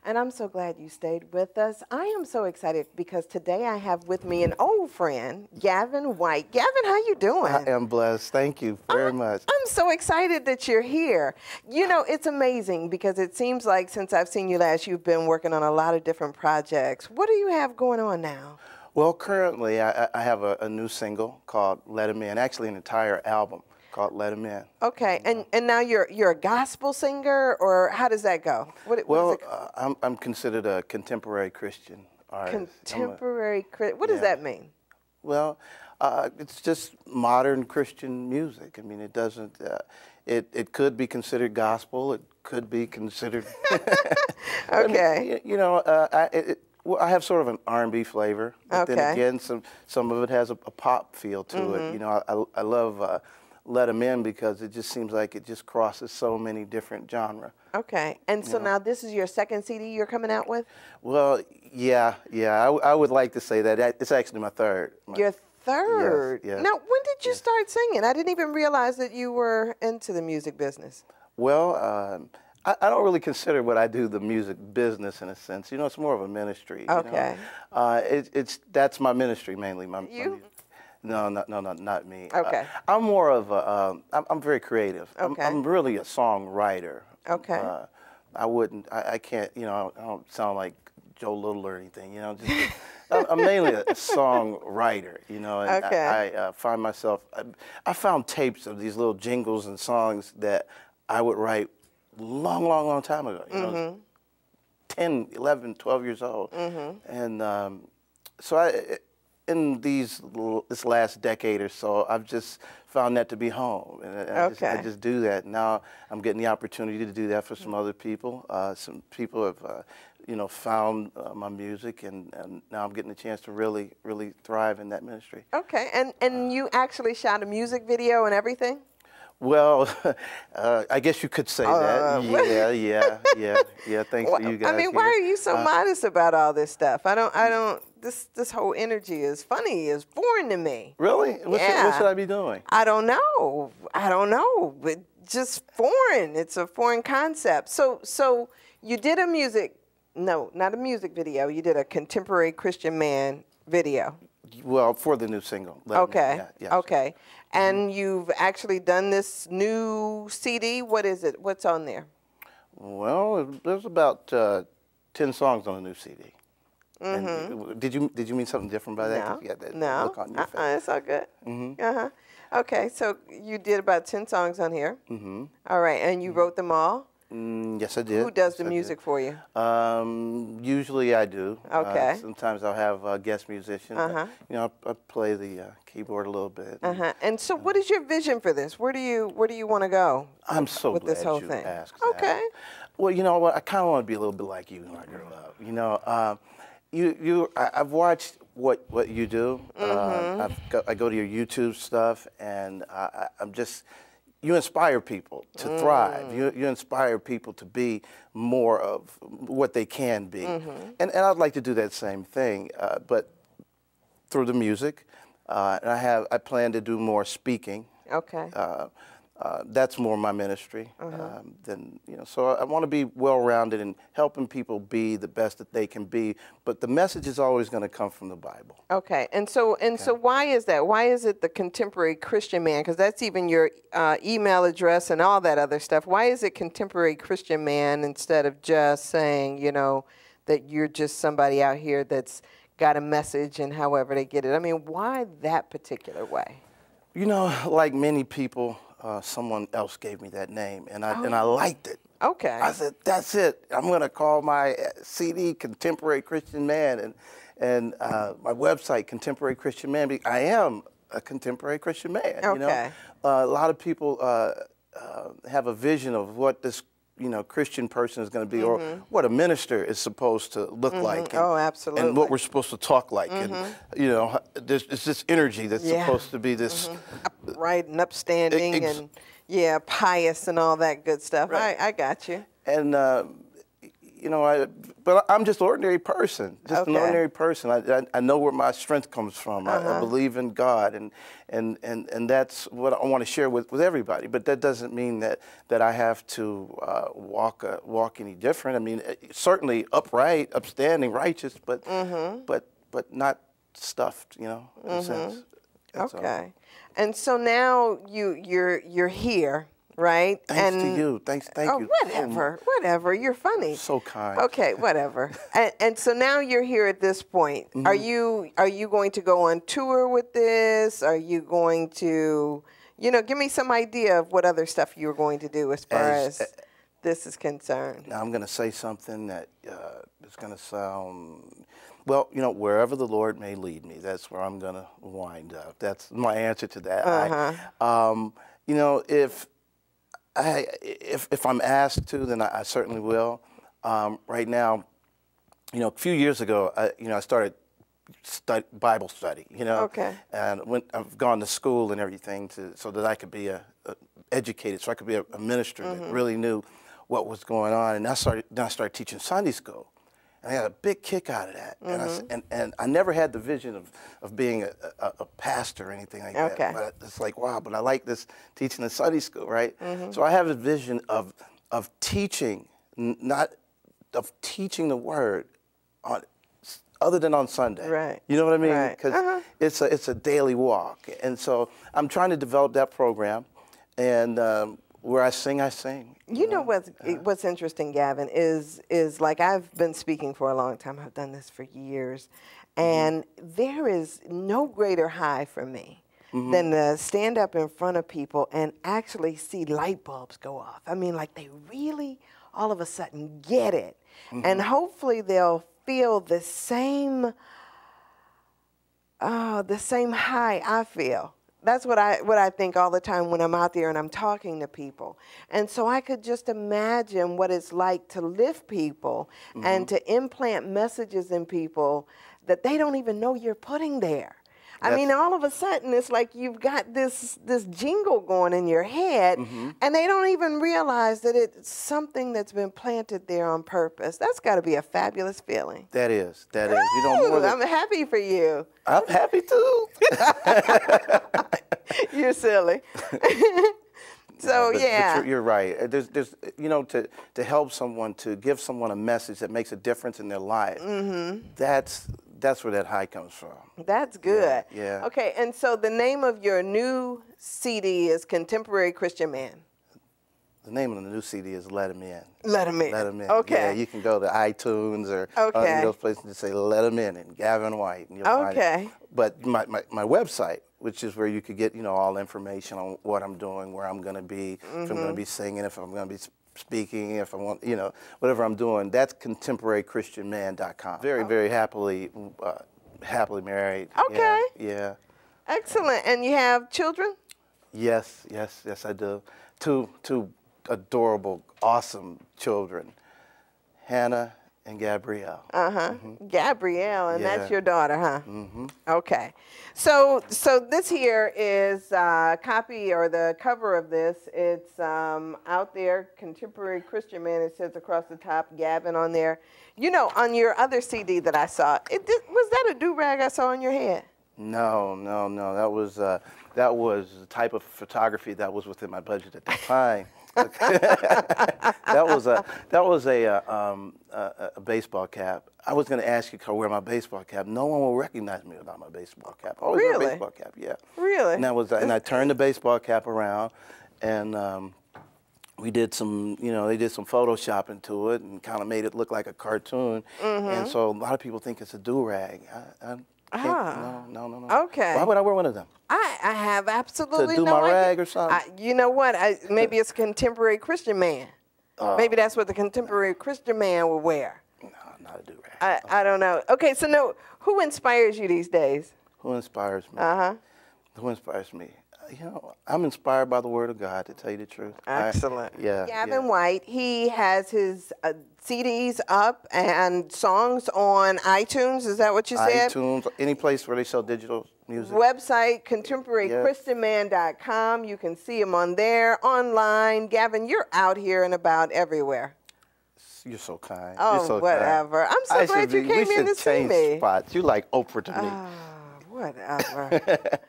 And I'm so glad you stayed with us. I am so excited because today I have with me an old friend, Gavin White. Gavin, how you doing? I am blessed. Thank you very much. I'm so excited that you're here. You know, it's amazing because it seems like since I've seen you last, you've been working on a lot of different projects. What do you have going on now? Well, currently I have a new single called Let Him In, actually an entire album called Let Him In. Okay, and now you're a gospel singer, or how does that go? I'm considered a contemporary Christian artist. Contemporary Christian. What does that mean? Well, it's just modern Christian music. I mean, it doesn't. It could be considered gospel. It could be considered. Okay. Well, I have sort of an R&B flavor, but then again, some of it has a pop feel to it. You know, I love Let 'Em In because it just seems like it just crosses so many different genres. Okay, and so now this is your second CD you're coming out with? Well, yeah, I would like to say that. It's actually my third. Your third? Yes. Now, when did you start singing? I didn't even realize that you were into the music business. Well, I don't really consider what I do the music business in a sense. You know, it's more of a ministry. Okay. You know? That's my ministry mainly. You? No, not me. Okay. I'm more of a. I'm very creative. Okay. I'm really a songwriter. Okay. I can't. You know, I don't sound like Joe Little or anything. You know, just I'm mainly a songwriter. You know, and I find myself. I found tapes of these little jingles and songs that I would write long time ago, you know, 10, 11, 12 years old. And so in this last decade or so, I've just found that to be home. And I just do that. Now I'm getting the opportunity to do that for some other people. Some people have, you know, found my music, and now I'm getting a chance to really thrive in that ministry. Okay, and you actually shot a music video and everything? Well, I guess you could say that. Yeah. Thanks to you guys. I mean, why are you so modest about all this stuff? I don't. This whole energy is funny. It's foreign to me. Really? What should I be doing? I don't know. But just foreign. It's a foreign concept. So you did a music. No, not a music video. You did a contemporary Christian man video. Well, for the new single. Okay. Okay. And you've actually done this new CD. What is it? What's on there? Well, there's about 10 songs on the new CD. And did you mean something different by that? No. Look on your face. It's all good. Okay, so you did about 10 songs on here. All right, and you wrote them all? Yes, I did. Who does the music for you? Usually I do. Okay. Sometimes I'll have guest musicians. You know, I play the keyboard a little bit. And so, what is your vision for this? Where do you want to go? I'm so with glad this whole you thing? asked Okay. that. Well, you know what? I kind of want to be a little bit like you when I grow up. You know, I've watched what you do. I go to your YouTube stuff, and I'm just. You inspire people to thrive. You inspire people to be more of what they can be. And I'd like to do that same thing, but through the music. And I plan to do more speaking. Okay. That's more my ministry. So I want to be well-rounded and helping people be the best that they can be. But the message is always going to come from the Bible. Okay, and so why is that? Why is it the contemporary Christian man? Because that's even your email address and all that other stuff. Why is it contemporary Christian man instead of just saying, you know, that you're just somebody out here that's got a message and however they get it? I mean, why that particular way? You know, like many people. Someone else gave me that name, and I liked it. Okay. I said, that's it. I'm going to call my CD Contemporary Christian Man, and my website Contemporary Christian Man. I am a contemporary Christian man. Okay. You know, a lot of people have a vision of what this Christian person is going to be, or what a minister is supposed to look like. And, absolutely. And what we're supposed to talk like. And, you know, it's this energy that's supposed to be this. Upright and upstanding and, pious and all that good stuff. Right. I got you. And, you know, but I'm just an ordinary person, just an ordinary person. I know where my strength comes from. I believe in God, and that's what I want to share with everybody. But that doesn't mean that I have to walk any different. I mean, certainly upright, upstanding, righteous, but not stuffed, you know, in a sense. That's all. And so now you're here. Right? Thanks to you. Thank you. Whatever. You're funny. So kind. Okay, whatever. and so now you're here at this point. Are you going to go on tour with this? Are you going to, you know, give me some idea of what other stuff you're going to do as far as this is concerned. Now I'm going to say something that is going to sound, well, you know, wherever the Lord may lead me, that's where I'm going to wind up. That's my answer to that. You know, if I'm asked to, then I certainly will. Right now, you know, a few years ago, I started Bible study, you know, and I've gone to school and everything so that I could be educated, so I could be a minister that really knew what was going on. And then I started teaching Sunday school. And I got a big kick out of that. And I never had the vision of being a pastor or anything like that. But it's like, wow, but I like this teaching in Sunday school, right? So I have a vision of teaching, not of teaching the word other than on Sunday. Right. You know what I mean? Because it's a daily walk. And so I'm trying to develop that program. And where I sing, I sing. You know what's interesting, Gavin, is like I've been speaking for a long time. I've done this for years. And there is no greater high for me than to stand up in front of people and actually see light bulbs go off. I mean, like they really all of a sudden get it. And hopefully they'll feel the same high I feel. That's what I think all the time when I'm out there and I'm talking to people. And so I could just imagine what it's like to lift people and to implant messages in people that they don't even know you're putting there. I mean, all of a sudden, it's like you've got this jingle going in your head, and they don't even realize that it's something that's been planted there on purpose. That's got to be a fabulous feeling. That is. You know, more than, I'm happy for you. I'm happy too. You're silly. So but you're right. There's you know, to help someone, to give someone a message that makes a difference in their life. That's where that high comes from. That's good. Yeah. Okay, and so the name of your new CD is Contemporary Christian Man. The name of the new CD is Let Him In. Let Him In. Let Him In. Okay. Yeah, you can go to iTunes or those places and say Let Him In and Gavin White, and you'll find it. But my website, which is where you could get, you know, all information on what I'm doing, where I'm going to be, if I'm going to be singing, if I'm going to be speaking, if I want, you know, whatever I'm doing. That's contemporarychristianman.com. Very, very happily married. Okay. Yeah. Excellent. And you have children? Yes, I do. Two adorable, awesome children, Hannah and Gabrielle. Gabrielle, and that's your daughter, huh? Okay. So this here is a copy, or the cover of this. It's out there, Contemporary Christian Man. It says across the top, Gavin on there. You know, on your other CD that I saw, was that a do-rag I saw on your head? No. That was the type of photography that was within my budget at the time. that was a baseball cap. I was going to ask you to wear my baseball cap. No one will recognize me without my baseball cap. I always wear a baseball cap. Yeah. Really? And I turned the baseball cap around, and we did some, you know, they did some photoshopping to it and kind of made it look like a cartoon. And so a lot of people think it's a do-rag. No. Okay. Why would I wear one of them? I have absolutely to do no my idea. Rag or something? You know what? Maybe it's a Contemporary Christian Man. Maybe that's what the Contemporary Christian Man would wear. No, not a do-rag. I don't know. Okay, so no, who inspires you these days? Who inspires me? Who inspires me? You know, I'm inspired by the Word of God, to tell you the truth. Excellent. Gavin yeah. White, he has his CDs up and songs on iTunes. Is that what you said? iTunes, any place where they sell digital music. Website, contemporarychristianman.com. You can see him on there, online. Gavin, you're out here and about everywhere. You're so kind. Oh, you're so whatever. Kind. I'm so glad you came in to see me. Spots. You like Oprah to me. Oh, whatever.